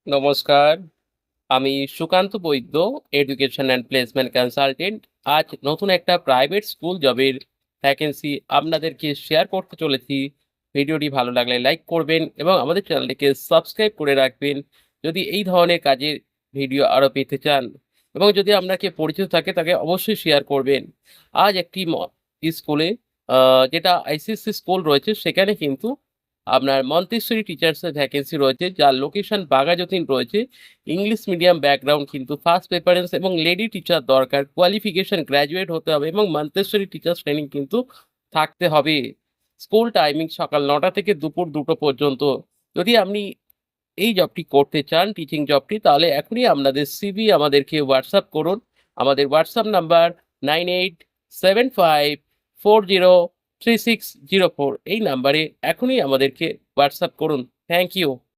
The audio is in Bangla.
নমস্কার, আমি সুকান্ত বৈদ্য, এডুকেশন অ্যান্ড প্লেসমেন্ট কনসালটেন্ট। আজ নতুন একটা প্রাইভেট স্কুল জবের ভ্যাকেন্সি আপনাদেরকে শেয়ার করতে চলেছি। ভিডিওটি ভালো লাগলে লাইক করবেন এবং আমাদের চ্যানেলটিকে সাবস্ক্রাইব করে রাখবেন যদি এই ধরনের কাজের ভিডিও আরও পেতে চান, এবং যদি আপনাকে পরিচিত থাকে তাকে অবশ্যই শেয়ার করবেন। আজ একটি স্কুলে যেটা আইসিএসসি স্কুল রয়েছে সেখানে কিন্তু আপনার মন্তেশ্বরী টিচার্সের ভ্যাকেন্সি রয়েছে, যার লোকেশন বাঘাযতীন রয়েছে। ইংলিশ মিডিয়াম ব্যাকগ্রাউন্ড কিন্তু ফার্স্ট প্রেফারেন্স, এবং লেডি টিচার দরকার, কোয়ালিফিকেশন গ্র্যাজুয়েট হতে হবে এবং মন্তেশ্বরী টিচার্স ট্রেনিং কিন্তু থাকতে হবে। স্কুল টাইমিং সকাল 9টা থেকে দুপুর 2টো পর্যন্ত। যদি আপনি এই জবটি করতে চান, টিচিং জবটি, তাহলে এখনই আপনাদের সিভি আমাদেরকে হোয়াটসঅ্যাপ করুন। আমাদের হোয়াটসঅ্যাপ নাম্বার 9875403604। এই নাম্বারে এখনই আমাদেরকে হোয়াটসঅ্যাপ করুন। Thank you.